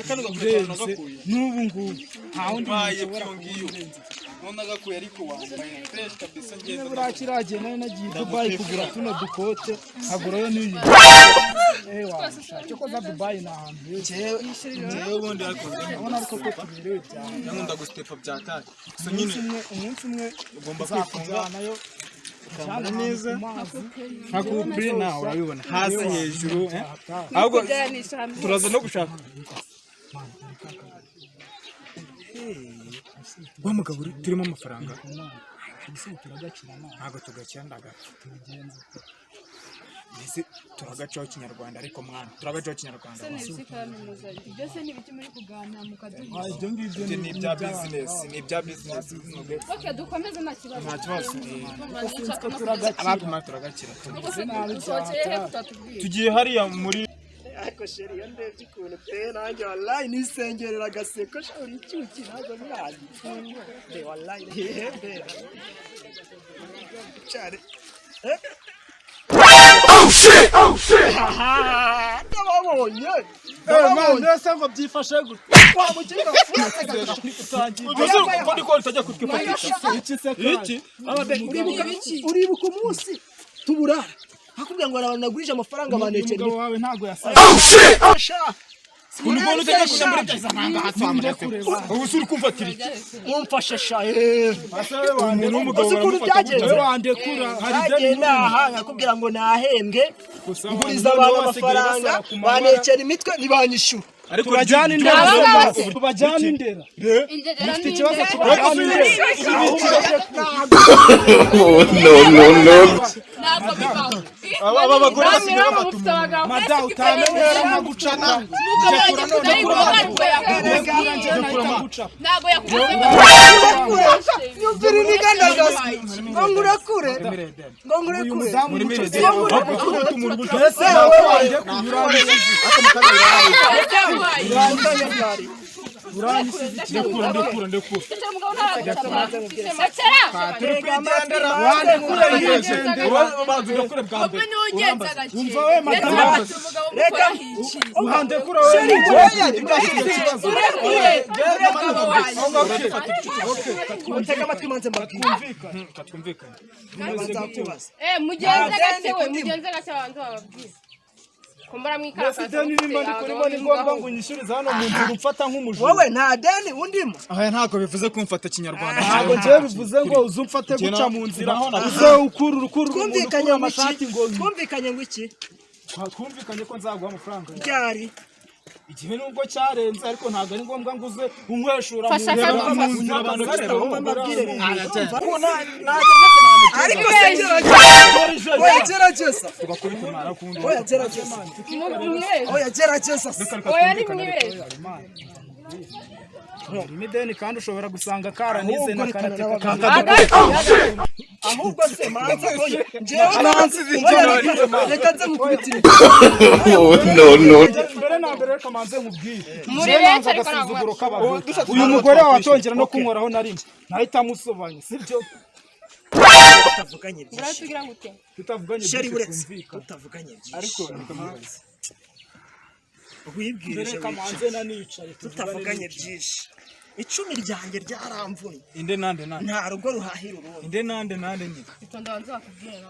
akano gakuye n'ubu ngubu nta wundi ushobora none gakuye ariko wambaye fresh kabisa ngeze burakiragiye nari nagiye Dubai kugura tuno dukote agurayo n'uyu cyo za Dubai na hantu jewe ubundi akoze abona ariko ko tubirewe cyane nkunda gustepa byatari so nyine umunsi umwe ugomba kwifunga nayo cyane neza hakupri na urabibona hasi hejuru ahubwo turaza no gushaka wa mugabo turimo amafaranga ntabwo tugakira ndagapfa ese turagacaho kinyarwanda ariko mwana turagacaho kinyarwanda byose ni biki muri kuganira mukaduha ibyo ngibyo ni ibya business okay dukomeze nta kibazo abapima turagakira tugiye hariya muri ariko sheri yo ndebye ukuntu pe nanjye wallahi nisengerera agaseko shori icyuki ntabwo mwazi wallahi cyane oh shit ndababonye mbese ngo byifashe gute wamukira utangiye ko utajya kutwifatisha iki uribuka umunsi tuburara hakubwira ngo abantu nagurije amafaranga banekera wawe ntago yasaye umuntu utajya kujya muri byazamanga hatwamure ubu suri kumfatira iki mumfashe sha umuntu w'umugabo byagenze wandekura hari naha nakubwira ngo nahembwe nguriza abantu amafaranga banekera imitwe nibanyishyura ariko bajyana indera tubajyana indera mufite ikibazo tubajyana indera no aba bagore basigaye babatuma mada utamenyera nkagucana ntabwo yakuze yumvira imigandagazi ngo ngurekure ngo ngurekure muri mirede mbese wande kunyura mugenze gake abantu bababwiza kumbara mwikara deni nimba ni ngombwa ngo unyishyurize hano mu nzu umfata nk'umujura wowe nta deni undimo aha ntako bivuze kumfata kinyarwanda ntabwo ngiye bivuze ngo uzumfate guca mu nzira uze ukurura twumvikanye amashati ngo twumvikanye ngo iki twumvikanye ko nzaguha amafaranga ryari igihe nubwo cyarenze ariko ntabwo ari ngombwa ngo uze unkweshura mu nzira abantu bareba ariko imideni kandi ushobora gusanga karanize na karate ahubwo se manza oye reka nze mukubitire no mbere na mbere reka manze nkubwire muri benshi ariko ntabwo uyu mugore watongera no kunkoraho narimwe nahita musobanya sibyo tutavuganye byinshi tutavuganye sheri uretse tutavuganye byinshi ariko wibwirije kamanze na nicaye tutavuganye byinshi icumi ryanjye ryaramvunye inde nande nta rugo ruhahira urundi inde nande ni itonda wanze bakubwira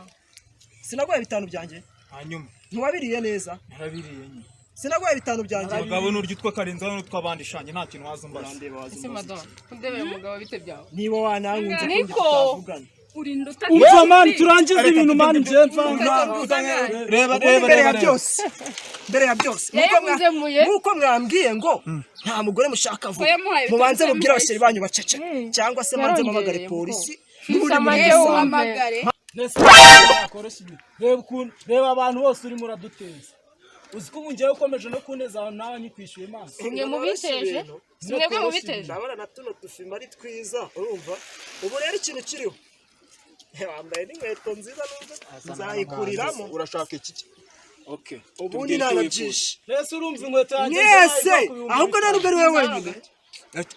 sinaguye 5 byanjye hanyuma ntiwabiriye neza narabiriye nyine sinaguye 5 byanjye abagabo n'uryo twakarenzwa n'utwabandi shange nta kintu wazumbaza ese madam kundebera umugabo bite byawe niba wanankunze niko urinda umva mani turangize ibintu mani nje mvanga reba mbere ya byose nuko mwambwiye ngo nta mugore mushaka vuba mubanze mubwira abasheri banyu bacece cyangwa se manze mabagare polisi reba abantu bose uri muraduteza uziko ungiye ukomeje no kuneza nawe nyikwishyuye maso mwe mubiteje mwebwe mubiteje ndabona na tuno dufima ari twiza urumva ubu rero ikintu kiriho wambaye n'inkweto nziza nzayikuriramo urashaka iki ubundi nanabyishe rese urumva inkweto yanjye mwese ahubwo nta nubwo ari wowe wenyine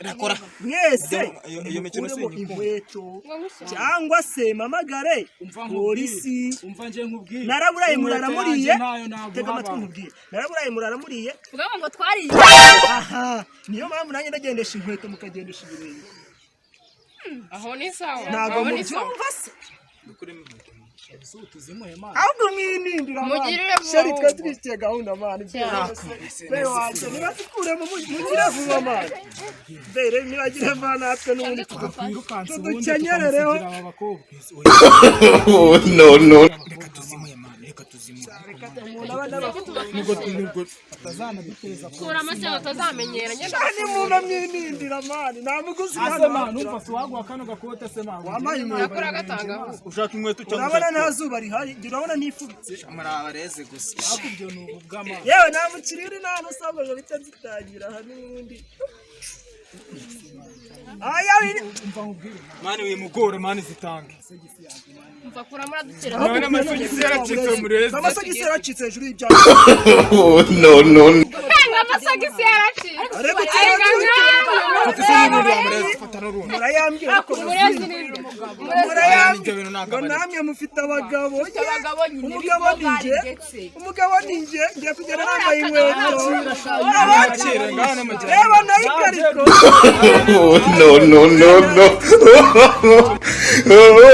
Nakora. mwese Iyo mikino mukuremo se inkweto cyangwa se mamagare polisi. umva nje nkubwire Naraburaye muraramuriye, tega nayo amatwi nkubwire, naraburaye muraramuriye. vuga ngo twariye Aha niyo mpamvu nanjye ndagendesha inkweto mukagendesha ibirenge. aho ni sawa Ntabwo mubyumva se tuzimuye mana ahubwo mwinindira Mugirire vuba sheri twe ahubwo. tubifitiye gahunda mani mbere wacu nibazikuremo mugire vuba mani mbere nibagire vuba natwe n'ubundi twirukanse tudukenyerereho. aba bakobwa no. Reka tuzimuye mana, reka tuzimuye. Nubwo atazanaduteza kura amashyamba utazamenyera ngenda cyane umuntu amwinindira mani nta muguzi ase mana umva se waguha kano gakote se mana wamaye nakora gatanga ushaka inkweto cyangwa urabona nta zuba rihari urabona nifubitse amarabareze gusa. akubyo ni ubugama yewe nta mukiriya uri nta n'usabwa ngo bita zitangira aha n'ubundi aya umva nkubwire Mani wimugore mani zitange. mva kura muradutera None amasogisi yaracitse mureze. amasogisi yaracitse hejuru y'ibyago No. nanga amasogisi yaraciye ariko murayambwira ko umurezi ni murayambwira ngo namwe mufite abagabo abagabo nyine umugabo ni njye ngiye kugenda nambaye inkweto Akira ngana amajyana. reba nayo ikarito No.